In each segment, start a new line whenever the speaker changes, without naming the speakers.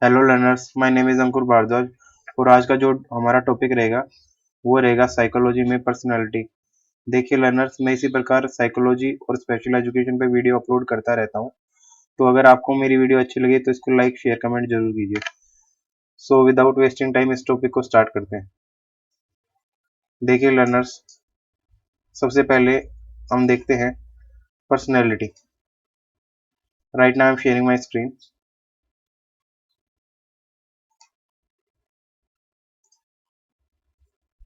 Hello learners, my name is Ankur Bhardwaj और आज का जो हमारा टॉपिक रहेगा वो रहेगा साइकोलॉजी में पर्सनालिटी। देखिए लर्नर्स, मैं इसी प्रकार साइकोलॉजी और स्पेशल एजुकेशन पे वीडियो अपलोड करता रहता हूँ। तो अगर आपको मेरी वीडियो अच्छी लगी तो इसको लाइक शेयर कमेंट जरूर कीजिए। सो विदाउट वेस्टिंग टाइम इस टॉपिक को स्टार्ट करते हैं। देखिए लर्नर्स, सबसे पहले हम देखते हैं personality. Right now I am sharing my screen.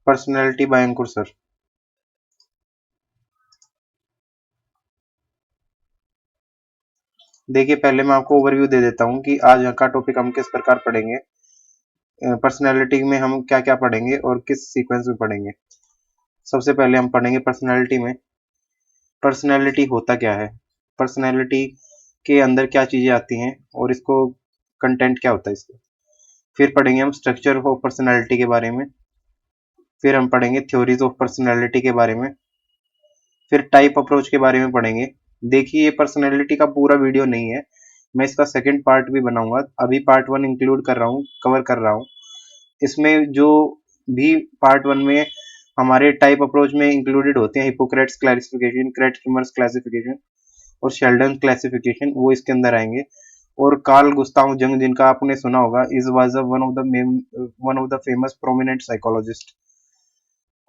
Personality by Ankur sir. देखिए पहले मैं आपको ओवरव्यू दे देता हूँ कि आज का टॉपिक हम किस प्रकार पढ़ेंगे। पर्सनैलिटी में हम क्या क्या पढ़ेंगे और किस सीक्वेंस में पढ़ेंगे। सबसे पहले हम पढ़ेंगे पर्सनैलिटी में। पर्सनैलिटी होता क्या है, पर्सनैलिटी के अंदर क्या चीजें आती हैं और इसको कंटेंट क्या होता है इसका। फिर पढ़ेंगे हम स्ट्रक्चर ऑफ पर्सनैलिटी के बारे में। फिर हम पढ़ेंगे थ्योरीज ऑफ पर्सनैलिटी के बारे में। फिर टाइप अप्रोच के बारे में पढ़ेंगे। देखिए ये पर्सनैलिटी का पूरा वीडियो नहीं है, मैं इसका सेकंड पार्ट भी बनाऊंगा। अभी पार्ट वन इंक्लूड कर रहा हूँ, कवर कर रहा हूँ। इसमें जो भी पार्ट वन में हमारे टाइप अप्रोच में इंक्लूडेड होते हैं, हिपोक्रेट्स क्लासिफिकेशन, क्रेटकिमर्स क्लासिफिकेशन और शेल्डन क्लासिफिकेशन, वो इसके अंदर आएंगे। और कार्ल गुस्ताव जंग, जिनका आपने सुना होगा, is was one of the famous prominent psychologist.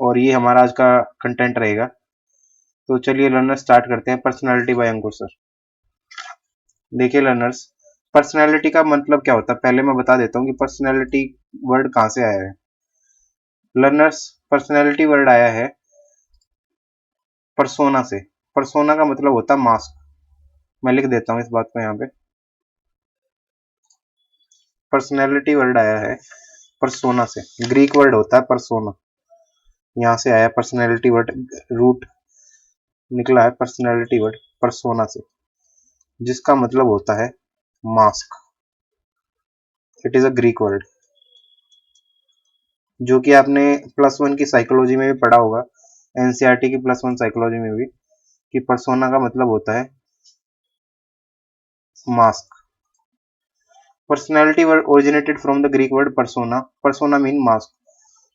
और ये हमारा आज का कंटेंट रहेगा। तो चलिए लर्नर्स स्टार्ट करते हैं। Personality bye Ankur sir. देखिए लर्नर्स, पर्सनालिटी का मतलब क्या होता है पहले मैं बता देता हूँ कि पर्सनालिटी वर्ड कहाँ से आया है। लर्नर्स, पर्सनैलिटी वर्ड आया है परसोना से। परसोना का मतलब होता है मास्क। मैं लिख देता हूँ इस बात को यहाँ पे। पर्सनैलिटी वर्ड आया है परसोना से, ग्रीक वर्ड होता है परसोना, यहाँ से आया पर्सनैलिटी वर्ड। रूट निकला है पर्सनैलिटी वर्ड परसोना से, जिसका मतलब होता है mask. It is a Greek word, जो कि आपने प्लस वन की साइकोलॉजी में भी पढ़ा होगा, एनसीईआरटी की प्लस वन साइकोलॉजी में भी, कि परसोना का मतलब होता है mask. Personality word originated from the Greek word persona. Persona mean mask.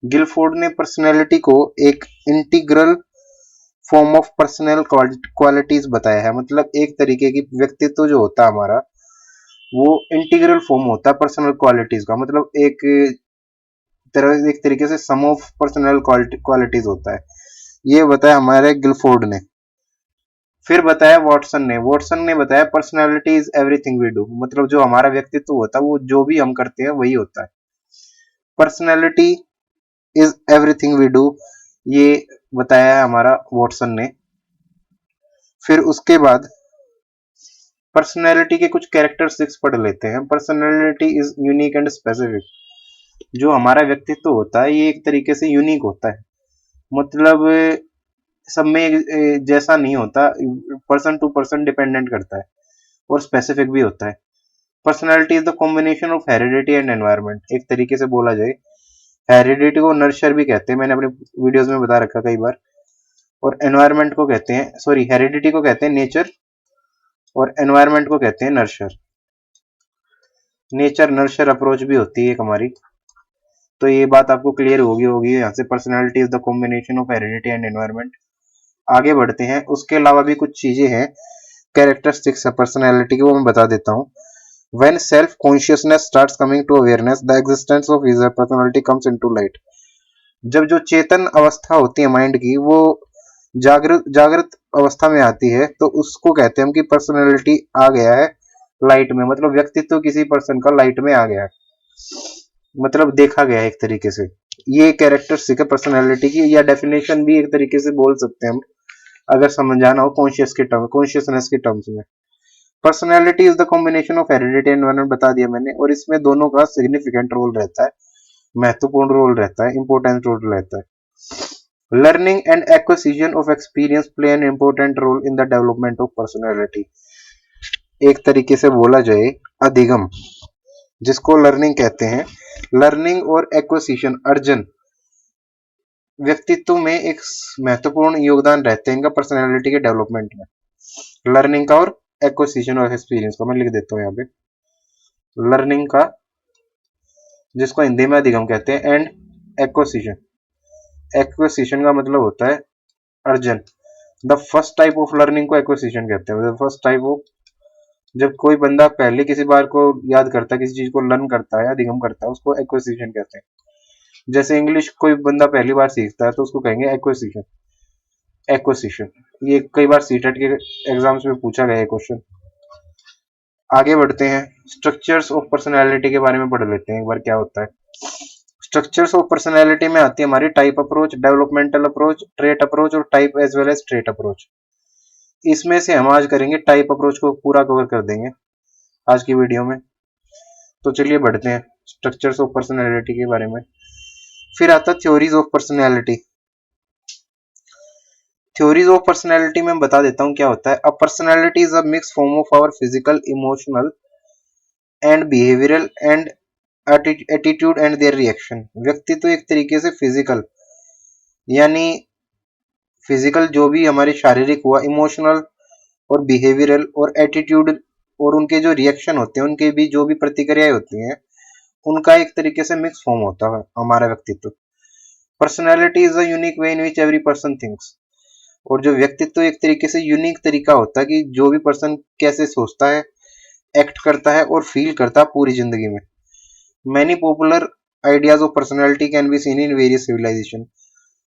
Guilford ने पर्सनैलिटी को एक integral form of personal qualities बताया है। मतलब एक तरीके की व्यक्तित्व जो होता है हमारा, वो इंटीग्रल फॉर्म होता है पर्सनल क्वालिटीज का। मतलब एक तरीके से सम ऑफ पर्सनल क्वालिटीज होता है। ये बताया हमारे गिलफोर्ड ने। फिर बताया वॉटसन ने बताया personality is everything we do. मतलब जो हमारा व्यक्तित्व होता है वो जो भी हम करते हैं वही होता है। Personality is everything we do, ये बताया है हमारा वॉटसन ने। फिर उसके बाद पर्सनैलिटी के कुछ कैरेक्टरिस्टिक्स पढ़ लेते हैं। Personality is unique and specific. जो हमारा व्यक्तित्व होता है ये एक तरीके से यूनिक होता है। मतलब सब में जैसा नहीं होता, पर्सन टू पर्सन डिपेंडेंट करता है और स्पेसिफिक भी होता है। Personality is the combination of heredity and environment. एक तरीके से बोला जाए, हेरिडिटी को नर्चर भी कहते हैं, मैंने अपने वीडियोस में बता रखा कई बार। और एनवायरनमेंट को कहते हैं, सॉरी, हेरिडिटी को कहते हैं नेचर और एनवायरनमेंट को कहते हैं नर्चर। नेचर नर्चर अप्रोच भी होती है एक हमारी। तो ये बात आपको क्लियर होगी होगी यहाँ से। Personality is the combination of heredity and environment. आगे बढ़ते हैं। उसके अलावा भी कुछ चीजें हैं, कैरेक्टरिस्टिक्स है पर्सनैलिटी की, वो मैं बता देता हूँ। When self-consciousness starts coming to awareness, the existence of his personality comes into light. जब जो चेतन अवस्था होती है माइंड की, वो जागृत जागृत अवस्था में आती है, तो उसको कहते हैं हम कि पर्सनैलिटी आ गया है लाइट में। मतलब व्यक्तित्व किसी पर्सन का लाइट में आ गया है, मतलब देखा गया है एक तरीके से। ये कैरेक्टरिस्टिक है पर्सनैलिटी की, या डेफिनेशन भी एक तरीके से बोल सकते हैं हम, अगर समझाना हो कॉन्शियसनेस के टर्म्स में। Personality is the combination of heredity and environment, बता दिया मैंने। और इसमें दोनों का सिग्निफिकेंट रोल रहता है, महत्वपूर्ण रोल रहता है, इंपॉर्टेंट रोल रहता है। Learning and acquisition of experience play an important role in the development of personality. एक तरीके से बोला जाए अधिगम, जिसको लर्निंग कहते हैं। लर्निंग और एक्विजिशन, अर्जन, व्यक्तित्व में एक महत्वपूर्ण योगदान रहते हैं इनका पर्सनैलिटी के डेवलपमेंट में। लर्निंग का और एक्विजिशन ऑफ एक्सपीरियंस का मैं लिख देता हूँ यहाँ पे। लर्निंग का जिसको हिंदी में अधिगम कहते हैं, एंड एक्विजिशन। एक्विजिशन का मतलब होता है अर्जन। The first type of learning को एक्विजिशन कहते हैं। द फर्स्ट टाइप ऑफ, जब कोई बंदा पहले किसी बार को याद करता है, किसी चीज को लर्न करता है, अधिगम करता है, उसको एक्विजिशन कहते हैं। जैसे इंग्लिश कोई बंदा पहली बार सीखता है तो उसको कहेंगे एक्विजिशन। एक्विजिशन, ये कई बार सीटेट के एग्जाम्स में पूछा गया है क्वेश्चन। आगे बढ़ते हैं, स्ट्रक्चर्स ऑफ पर्सनैलिटी के बारे में पढ़ लेते हैं एक बार क्या होता है। स्ट्रक्चर्स ऑफ पर्सनैलिटी में आती है हमारी type approach, developmental approach, trait approach और type as well as trait approach. इसमें से हम आज करेंगे टाइप अप्रोच को पूरा कवर कर देंगे आज की वीडियो में। तो चलिए बढ़ते हैं स्ट्रक्चर्स ऑफ पर्सनैलिटी के बारे में। फिर आता theories of personality. Theories of personality में बता देता हूँ क्या होता है। A personality is a mix form of our physical, emotional and behavioural and attitude and their reaction. व्यक्तित्व एक तरीके से फिजिकल, यानी फिजिकल जो भी हमारे शारीरिक हुआ, इमोशनल और बिहेवियरल और एटीट्यूड और उनके जो रिएक्शन होते हैं, उनके भी जो भी प्रतिक्रियाएं होती हैं, उनका एक तरीके से मिक्स फॉर्म होता है हमारा व्यक्तित्व। Personality is a unique way in which every person thinks. और जो व्यक्तित्व एक तरीके से यूनिक तरीका होता है कि जो भी पर्सन कैसे सोचता है, एक्ट करता है और फील करता है पूरी जिंदगी में। Many popular ideas of personality can be seen in various civilization.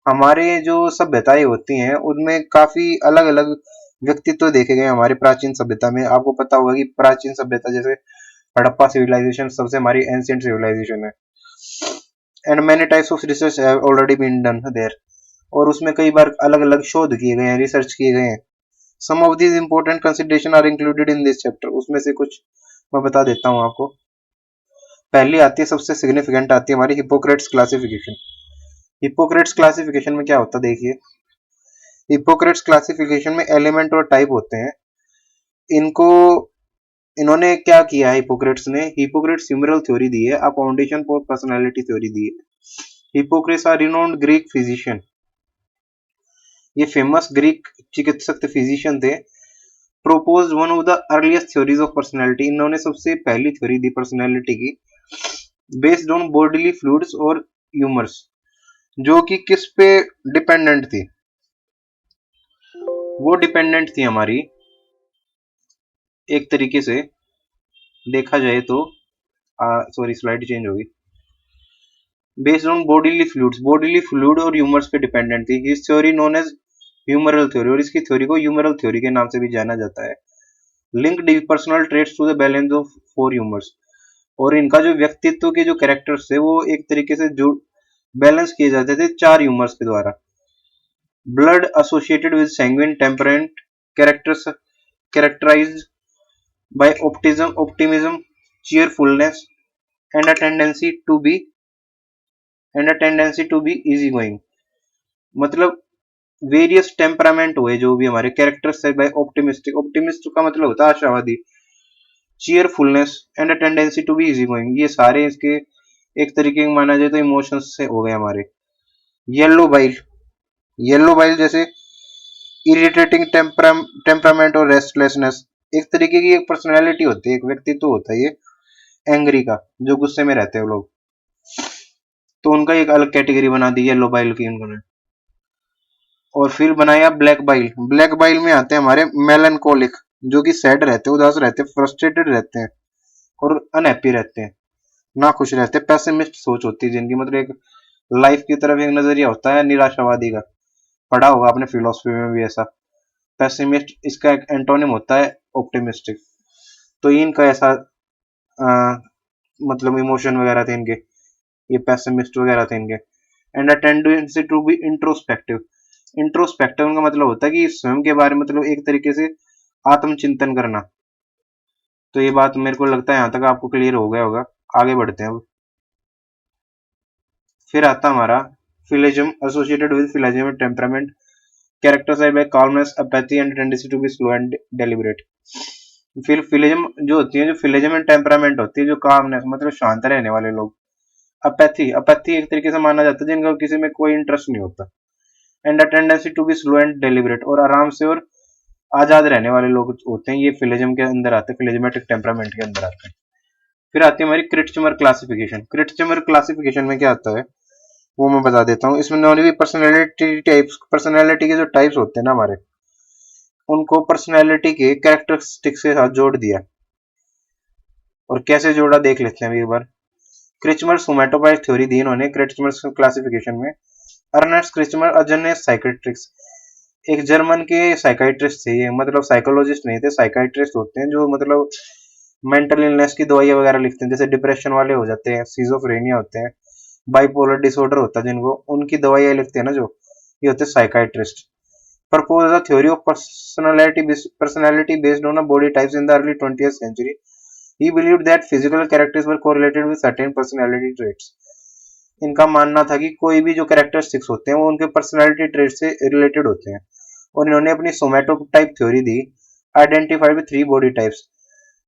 हमारे जो सभ्यताएं होती हैं उनमें काफी अलग अलग व्यक्तित्व देखे गए हमारी प्राचीन सभ्यता में। आपको पता होगा कि प्राचीन सभ्यता जैसे हड़प्पा सिविलाइजेशन सबसे हमारी एंशिएंट सिविलाइजेशन है। And many types of research have already been done there. और उसमें कई बार अलग अलग शोध किए गए हैं, रिसर्च किए गए हैं। Some of these important consideration are included in this chapter. उसमें से कुछ मैं बता देता हूँ आपको। पहली आती है, सबसे सिग्निफिकेंट आती है हमारी हिपोक्रेट्स क्लासिफिकेशन। हिपोक्रेट्स क्लासिफिकेशन में क्या होता है देखिए। हिपोक्रेट्स क्लासिफिकेशन में एलिमेंट और टाइप होते हैं। इनको इन्होंने क्या किया है, हिपोक्रेट्स ने हिपोक्रेट्स ह्यूमरल थ्योरी दी है, a foundation for personality theory दी है। Hippocrates are renowned Greek physician. ये फेमस ग्रीक चिकित्सक थे, फिजिशियन थे। Propose one of the earliest theories of personality. इन्होंने सबसे पहली थ्योरी दी पर्सनैलिटी की, बेस्ड ऑन बॉडीली फ्लूइड्स और ह्यूमर्स, जो कि किस पे डिपेंडेंट थी। वो डिपेंडेंट थी हमारी, एक तरीके से देखा जाए तो, सॉरी स्लाइड चेंज होगी, बेस्ड ऑन बॉडीली फ्लूइड और ह्यूमर्स पे डिपेंडेंट थी। इस theory known as humoral theory, और इसकी थ्योरी को ह्यूमरल थ्योरी के नाम से भी जाना जाता है। Linked personal traits to the balance of four humours. और इनका जो व्यक्तित्व के जो कैरेक्टर्स थे वो एक तरीके से जो बैलेंस किए जाते थे चार ह्यूमर्स के द्वारा। Blood associated with sanguine temperament characters, characterized by optimism, cheerfulness, and a tendency to be easy going। मतलब वेरियस टेम्परामेंट हुए जो भी हमारे कैरेक्टर्स है। बाय ऑप्टिमिस्टिक, ऑप्टिमिस्ट का मतलब होता है आशावादी। Cheerfulness and a tendency to be easy going, ये सारे इसके एक तरीके के माना जाए तो इमोशंस से हो गए हमारे। येलो बाइल, येलो बाइल जैसे इरिटेटिंग टेम्परामेंट और रेस्टलेसनेस, एक तरीके की एक पर्सनैलिटी होती है, एक व्यक्तित्व होता है ये एंग्री का, जो गुस्से में रहते हैं लोग। तो उनका एक अलग कैटेगरी बना दी येलो बाइल की उन्होंने। और फिर बनाया ब्लैक बाइल। ब्लैक बाइल में आते हैं हमारे मेलनकोलिक, जो कि सैड रहते हैं, उदास रहते हैं, फ्रस्ट्रेटेड रहते हैं और अनहैप्पी रहते हैं, ना खुश रहते हैं। पेसिमिस्ट सोच होती है जिनकी, मतलब एक लाइफ की तरफ एक नजरिया होता है निराशावादी का। पढ़ा होगा आपने फिलोसफी में भी ऐसा। पेसिमिस्ट इसका एक एंटोनिम होता है ऑप्टिमिस्टिक। तो इनका ऐसा मतलब इमोशन वगैरह थे इनके, ये पेसिमिस्ट वगैरह थे इनके। And a tendency to be introspective. Introspective का मतलब होता है कि स्वयं के बारे में, मतलब एक तरीके से आत्मचिंतन करना। तो ये बात मेरे को लगता है यहाँ तक आपको क्लियर हो गया होगा। आगे बढ़ते हैं अब। फिर आता हमारा phlegm, associated with phlegm temperament, characterized by calmness, apathy and tendency to be slow and deliberate. फिर फिलिज्म जो होती है, जो फिलिज्म एंड टेम्परामेंट होती है, जो काल्मनेस मतलब शांत रहने वाले लोग। अपैथी, अपैथी एक तरीके से माना जाता है जिनका किसी में कोई इंटरेस्ट नहीं होता। And a tendency to be slow and deliberate, और आराम से और आजाद रहने वाले लोग होते हैं, ये फिलिज्म के अंदर आते हैं, फिलिज्मेटिक टेम्परामेंट के अंदर आते हैं। फिर आती है हमारी क्रिटचमर क्लासिफिकेशन। क्रिटचमर क्लासिफिकेशन में क्या आता है वो मैं बता देता हूँ। इसमें उन्होंने भी पर्सनैलिटी के जो टाइप्स होते हैं ना हमारे, उनको पर्सनैलिटी के कैरेक्टरिस्टिक्स के साथ जोड़ दिया। और कैसे जोड़ा देख लेते हैं अभी एक बार। क्रिचमर सोमैटोपाइड थ्योरी दी इन्होंने क्रिचमर क्लासिफिकेशन में। अर्नेस्ट क्रिचमर अजन्य साइकेट्रिक्स, एक जर्मन के साइकाइट्रिस्ट थे ये, मतलब साइकोलॉजिस्ट नहीं थे, साइकाइट्रिस्ट होते हैं जो मतलब मेंटल इलनेस की दवाइयां वगैरह लिखते हैं, जैसे डिप्रेशन वाले हो जाते हैं, सिजोफ्रेनिया होते हैं, बाइपोलर डिसऑर्डर होता है जिनको, उनकी दवाइयां लिखते हैं ना जो, ये होते हैं psychiatrist. Propose a theory of personality based on a body types in the early 20th century. He believed that physical characteristics were correlated with certain personality traits. इनका मानना था कि कोई भी जो कैरेक्टरिस्टिक्स होते हैं वो उनके पर्सनैलिटी ट्रेट से रिलेटेड होते हैं। और इन्होंने अपनी सोमैटोटाइप थ्योरी दी। आइडेंटिफाइड विद 3 बॉडी टाइप्स,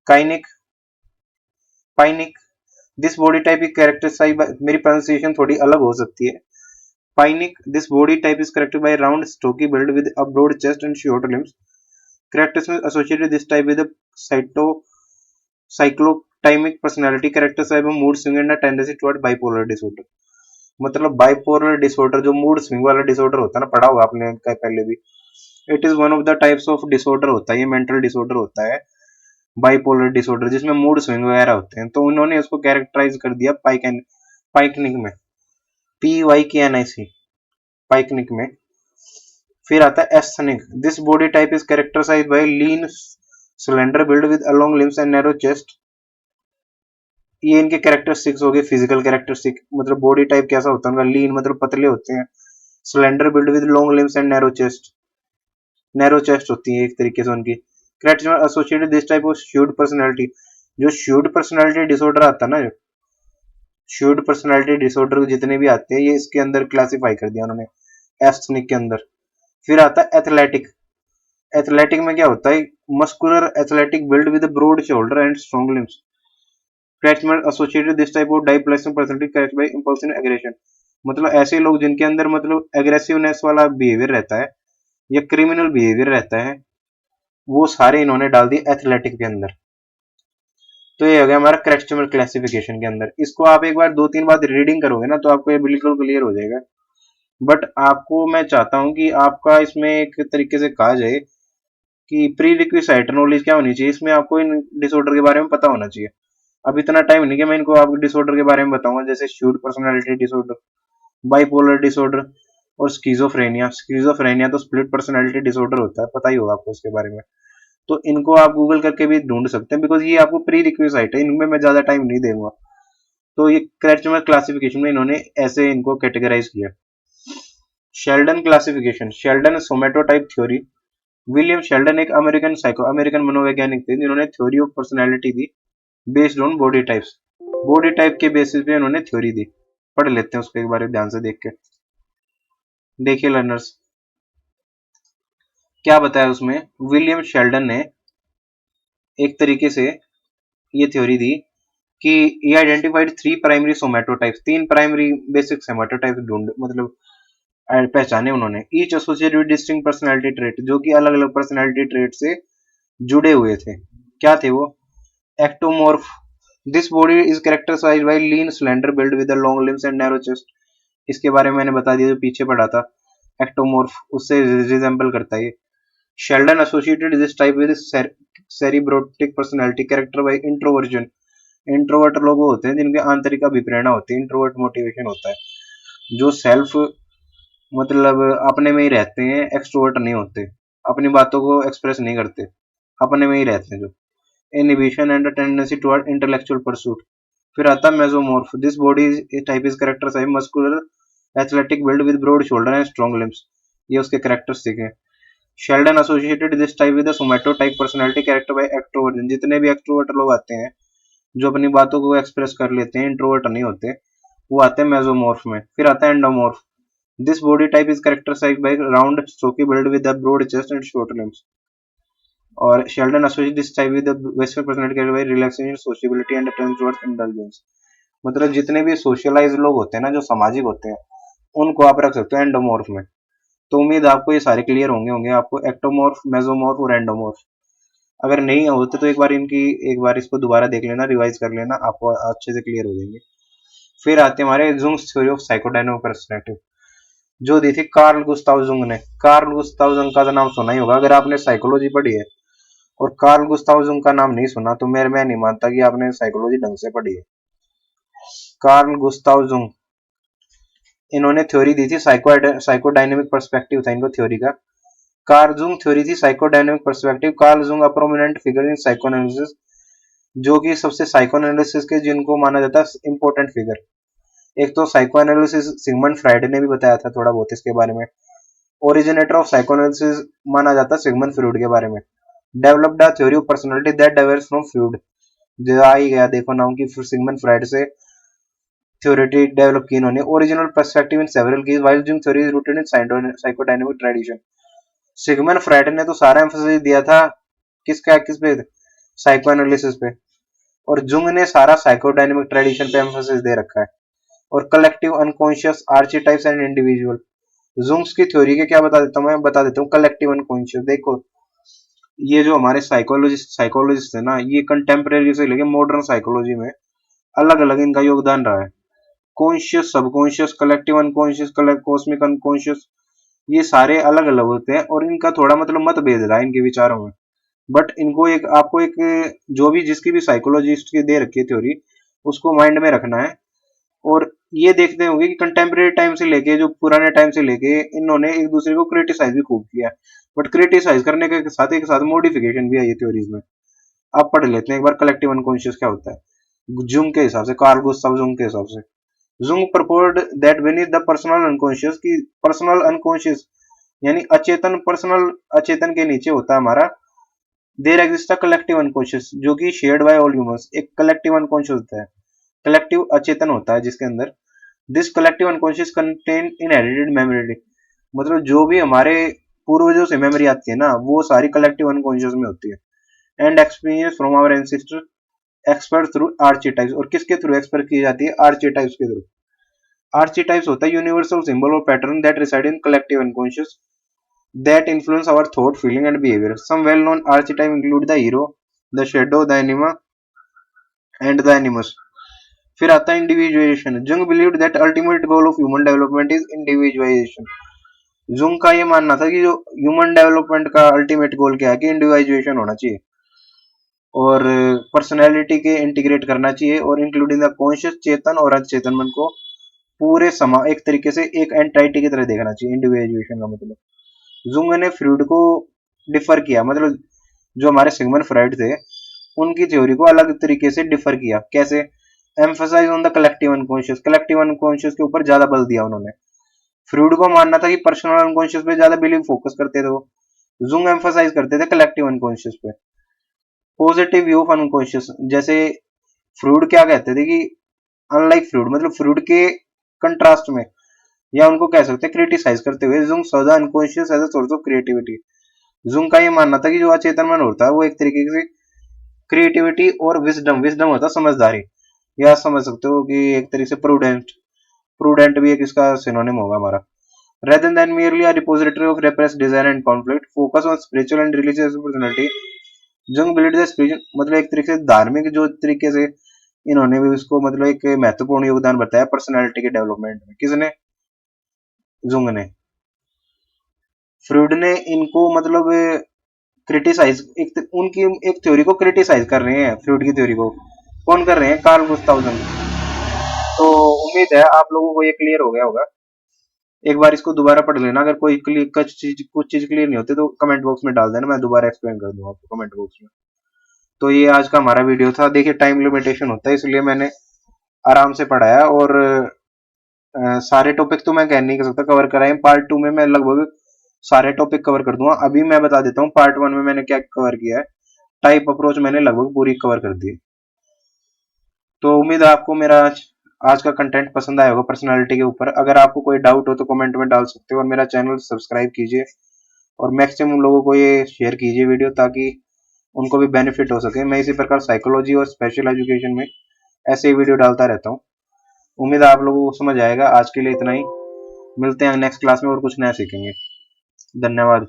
काइनिक, पाइनिक। दिस बॉडी टाइप की कैरेक्टराइज्ड, मेरी प्रोनाउंसिएशन थोड़ी अलग हो सकती है। Pyknic, this body type is characterized by round stocky build with a broad chest and short limbs. Characteristics associated with this type with a cyclotymic personality characterized by mood swing and a tendency toward bipolar disorder. मतलब bipolar disorder, जो mood swing वाला disorder होता है ना, पढ़ा होगा आपने पहले भी। It is one of the types of disorder होता है, ये मेंटल डिसऑर्डर होता है बाइपोलर डिसऑर्डर, जिसमें मूड स्विंग वगैरह होते हैं। तो उन्होंने उसको कैरेक्टराइज कर दिया पाइकनिक में, PYKNIC, पाइकनिक में। फिर आता है asthenic. This body type is characterised by lean slender build with along limbs and narrow chest. ये इनके कैरेक्टरिस्टिक्स हो गए, फिजिकल कैरेक्टरिस्टिक, मतलब बॉडी टाइप कैसा होता है उनका, लीन मतलब पतले होते हैं, slender build with long limbs and narrow chest होती है एक तरीके से उनकी। Characteristic associated this type of schizoid personality, जो श्यूड पर्सनालिटी डिसऑर्डर आता है ना, श्यूड पर्सनालिटी डिसऑर्डर जितने भी आते हैं ये इसके अंदर क्लासिफाई कर दिया उन्होंने, एस्थेनिक के अंदर। फिर आता है एथलेटिक। एथलेटिक में क्या होता है, muscular athletic build with broad shoulder and strong limbs. Character associated this type of dysplastic personality characterized by impulsive aggression, मतलब ऐसे लोग जिनके अंदर मतलब एग्रेसिवनेस वाला बिहेवियर रहता है या क्रिमिनल बिहेवियर रहता है, वो सारे इन्होंने डाल दिए एथलेटिक के अंदर। तो ये हो गया हमारा कैरेक्टर क्लासिफिकेशन के अंदर। इसको आप एक बार 2-3 बार रीडिंग करोगे ना तो आपको ये बिल्कुल क्लियर हो जाएगा। बट आपको मैं चाहता हूँ कि आपका इसमें एक तरीके से कहा जाए कि प्री रिक्विसाइट नॉलेज क्या होनी चाहिए, इसमें आपको इन डिसऑर्डर के बारे में पता होना चाहिए। अब इतना टाइम नहीं कि मैं इनको आपको डिसऑर्डर के बारे में बताऊंगा, जैसे श्यूड पर्सनालिटी डिसऑर्डर, बाइपोलर डिसऑर्डर और स्किज़ोफ्रेनिया। स्किज़ोफ्रेनिया तो स्प्लिट पर्सनालिटी डिसऑर्डर होता है, पता ही होगा आपको इसके बारे में। तो इनको आप गूगल करके भी ढूंढ सकते हैं, बिकॉज ये आपको प्री रिक्विसाइट है, इनमें मैं ज्यादा टाइम नहीं दूंगा। तो ये क्रेचमर क्लासिफिकेशन में इन्होंने ऐसे इनको कैटेगराइज किया। Sheldon classification, Sheldon somatotype theory. William Sheldon एक अमेरिकन मनोवैज्ञानिक थे जिन्होंने थ्योरी ऑफ पर्सनैलिटी दी based on body types. Body type के बेसिस पे उन्होंने थ्योरी दी। पढ़ लेते हैं उसको एक बार ध्यान से देख के। देखिए लर्नर्स, क्या बताया उसमें, विलियम शेल्डन ने एक तरीके से ये थ्योरी दी कि ये आइडेंटिफाइड 3 प्राइमरी सोमैटोटाइप्स, 3 प्राइमरी बेसिक सोमैटोटाइप्स ढूंढ मतलब पहचाने उन्होंने। Each associated with distinct personality trait, जो कि अलग अलग पर्सनालिटी ट्रेट से जुड़े हुए थे। क्या थे वो, ectomorph. This body is characterised by lean slender build with long limbs and narrow chest. इसके बारे में मैंने बता दिया जो पीछे पढ़ा था, एक्टोमॉर्फ उससे रिजेंबल करता है। Sheldon associated this type with cerebrotonic personality character by introversion. Introvert लोग होते हैं जिनके आंतरिक अभिप्रेरणा होती है, इंट्रोवर्ट मोटिवेशन होता है, जो सेल्फ मतलब अपने में ही रहते हैं, एक्सट्रोवर्ट नहीं होते, अपनी बातों को एक्सप्रेस नहीं करते, अपने में ही रहते हैं जो। Inhibition and tendency toward intellectual pursuit. फिर आता है mesomorph. This body type is characterized muscular athletic build with broad shoulder and strong limbs. ये उसके कैरेक्टरिस्टिक है। Sheldon associated this type with somatotype personality character by extroversion. जितने भी एक्ट्रोवर्ट लोग आते हैं जो अपनी बातों को एक्सप्रेस कर लेते हैं, इंट्रोवर्ट नहीं होते, वो आते हैं मेसोमॉर्फ में। फिर आता है endomorph. This body type is characterised by round stocky build with a broad chest and short limbs. और Sheldon associated this type with western personality character by relaxation, sociability and tendency towards indulgence. मतलब जितने भी socialise लोग होते हैं ना, जो सामाजिक होते हैं, उनको आप रख सकते हो एंडोमॉर्फ में। तो उम्मीद आपको ये सारे क्लियर होंगे आपको एक्टोमॉर्फ, मेसोमॉर्फ और एंडोमॉर्फ। अगर नहीं होते तो एक बार इसको दोबारा देख लेना, रिवाइज कर लेना, आपको अच्छे से क्लियर हो जाएंगे। फिर आते हैं हमारे जुंग्स थ्योरी ऑफ साइकोडायनामिक पर्सपेक्टिव, जो दी थी कार्ल गुस्ताव जुंग ने। कार्ल गुस्ताव जुंग का तो नाम सुना ही होगा अगर आपने साइकोलॉजी पढ़ी है, और कार्ल गुस्ताव जुंग का नाम नहीं सुना तो मैं नहीं मानता कि आपने साइकोलॉजी ढंग से पढ़ी है। कार्ल गुस्ताव जुंग, इन्होंने थ्योरी दी थी साइकोडायनेमिक पर्सपेक्टिव था इनको थ्योरी का। कार्ल जुंग थ्योरी थी psychodynamic perspective. Karl Jung a prominent figure in psychoanalysis, जो कि सबसे साइकोएनालिसिस के जिनको माना जाता है इंपॉर्टेंट फिगर। एक तो साइकोएनालिसिस सिगमंड फ्राइड ने भी बताया था थोड़ा बहुत इसके बारे में। ओरिजिनेटर ऑफ साइकोएनालिसिस माना जाता है सिगमंड फ्राइड के बारे में। Developed a theory of personality that develops from fried, जो आ ही गया देखो नाम की सिगमंड फ्राइड से थ्योरी डेवलप की इन्होंने। Original perspective in several case while Jung theory is rooted in psychodynamic tradition. Sigmund Freud ने तो सारा एम्फेसिस दिया था किस पे, साइकोएनालिसिस पे, और जुंग ने सारा साइकोडायनामिक ट्रेडिशन पे एम्फेसिस दे रखा है। और कलेक्टिव अनकॉन्शियस आर्चीटाइप्स एंड इंडिविजुअल, जुंग्स की थ्योरी के क्या बता देता हूँ कलेक्टिव अनकॉन्शियस। देखो ये जो हमारे साइकोलॉजिस्ट है ना, ये कंटेम्प्रेरी से लेके मॉडर्न साइकोलॉजी में अलग अलग इनका योगदान रहा है। Conscious, subconscious, collective unconscious, cosmic unconscious, ये सारे अलग अलग होते हैं और इनका थोड़ा मतलब मतभेद रहा है इनके विचारों में। बट इनको एक आपको एक जो भी जिसकी भी साइकोलॉजिस्ट की दे रखी है थ्योरी, उसको माइंड में रखना है। और ये देखते होंगे कि कंटेम्प्रेरी टाइम से लेके जो पुराने टाइम से लेके इन्होंने एक दूसरे को क्रिटिसाइज भी खूब किया, बट क्रिटिसाइज करने के साथ एक साथ मॉडिफिकेशन भी आई है थ्योरीज में। आप पढ़ लेते हैं एक बार कलेक्टिव अनकॉन्शियस क्या होता है जुंग के हिसाब से, कार्ल गुस्ताव जुंग के हिसाब से। Jung proposed that beneath the personal unconscious, की पर्सनल अनकॉन्शियस यानी अचेतन, पर्सनल अचेतन के नीचे होता है हमारा there exist a collective unconscious, जो कि शेयर्ड बाय ऑल ह्यूमंस। एक कलेक्टिव अनकॉन्शियस होता है, कलेक्टिव अचेतन होता है जिसके अंदर this collective unconscious contain inherited memory, मतलब जो भी हमारे पूर्वजों से मेमोरी आती है ना, वो सारी कलेक्टिव अनकॉन्शियस में होती है। And experience from our ancestor expert through archetypes, और किसके थ्रू एक्सपर्ट की जाती है, आर्चीटाइप्स के थ्रू। आर्चीटाइप्स होता है यूनिवर्सल सिंबल और pattern that reside in collective unconscious that influence our thought, feeling and behavior. Some well-known archetypes include the hero, the shadow, the anima and the animus. फिर आता है individualisation. Jung believed that ultimate goal of human development is individualisation. Jung का ये मानना था कि जो human development का अल्टीमेट गोल क्या है कि इंडिविजुअलाइजेशन होना चाहिए और पर्सनैलिटी के इंटीग्रेट करना चाहिए, और इंक्लूडिंग द कॉन्शियस, चेतन और अचेतन मन को पूरे एक तरीके से एक एंटाइटी की तरह देखना चाहिए इंडिविजुअलाइजेशन का मतलब। जुंग ने फ्रूड को डिफर किया, मतलब जो हमारे सिगमंड फ्राइड थे उनकी थ्योरी को अलग तरीके से डिफर किया। कैसे? Emphasise on the collective unconscious, collective unconscious के ऊपर ज्यादा बल दिया उन्होंने। फ्रूड को मानना था कि पर्सनल अनकॉन्शियस पे ज्यादा बिलीव फोकस करते थे वो, जुंग एम्फसाइज करते थे कलेक्टिव अनकॉन्शियस पे। पॉजिटिव व्यू ऑफ अनकॉन्शियस, जैसे फ्रूड क्या कहते थे कि अनलाइक फ्रूड, मतलब फ्रूड के कंट्रास्ट में, या उनको कह सकते हैं क्रिटिसाइज करते हुए, Jung saw the unconscious as a source of creativity. Jung का ये मानना था कि जो अचेतन मन होता है वो एक तरीके से क्रिएटिविटी और विजडम, विजडम होता है समझदारी, या समझ सकते हो कि एक तरीके से प्रूडेंट, प्रूडेंट भी एक इसका सिनोनिम होगा हमारा। rather than merely a repository of repressed desire and conflict, focus on spiritual and religious personality. जंग बिलीड द स्पिरिचुअल, मतलब एक तरीके से धार्मिक जो तरीके से इन्होंने भी उसको मतलब एक महत्वपूर्ण योगदान बताया पर्सनालिटी के डेवलपमेंट में। किसने? जुंग ने। फ्रूड ने इनको मतलब क्रिटिसाइज, उनकी एक थ्योरी को क्रिटिसाइज कर रहे हैं, फ्रूड की थ्योरी को कौन कर रहे हैं? कार्ल गुस्ताव जंग। तो उम्मीद है आप लोगों को ये क्लियर हो गया होगा। एक बार इसको दोबारा पढ़ लेना, अगर कोई कुछ चीज क्लियर नहीं होती तो कमेंट बॉक्स में डाल देना, मैं दोबारा एक्सप्लेन कर दूंगा आपको कमेंट बॉक्स में। तो ये आज का हमारा वीडियो था। देखिए टाइम लिमिटेशन होता है इसलिए मैंने आराम से पढ़ाया, और सारे टॉपिक तो मैं कह नहीं कर सकता कवर कराए। पार्ट 2 में मैं लगभग सारे टॉपिक कवर कर दूंगा। अभी मैं बता देता हूँ पार्ट 1 में मैंने क्या कवर किया है। टाइप अप्रोच मैंने लगभग पूरी कवर कर दी। तो उम्मीद है आपको मेरा आज का कंटेंट पसंद आया होगा पर्सनालिटी के ऊपर। अगर आपको कोई डाउट हो तो कमेंट में डाल सकते हो, और मेरा चैनल सब्सक्राइब कीजिए और मैक्सिमम लोगों को ये शेयर कीजिए वीडियो, ताकि उनको भी बेनिफिट हो सके। मैं इसी प्रकार साइकोलॉजी और स्पेशल एजुकेशन में ऐसे ही वीडियो डालता रहता हूँ। उम्मीद है आप लोगों को समझ आएगा। आज के लिए इतना ही, मिलते हैं नेक्स्ट क्लास में और कुछ नया सीखेंगे। धन्यवाद।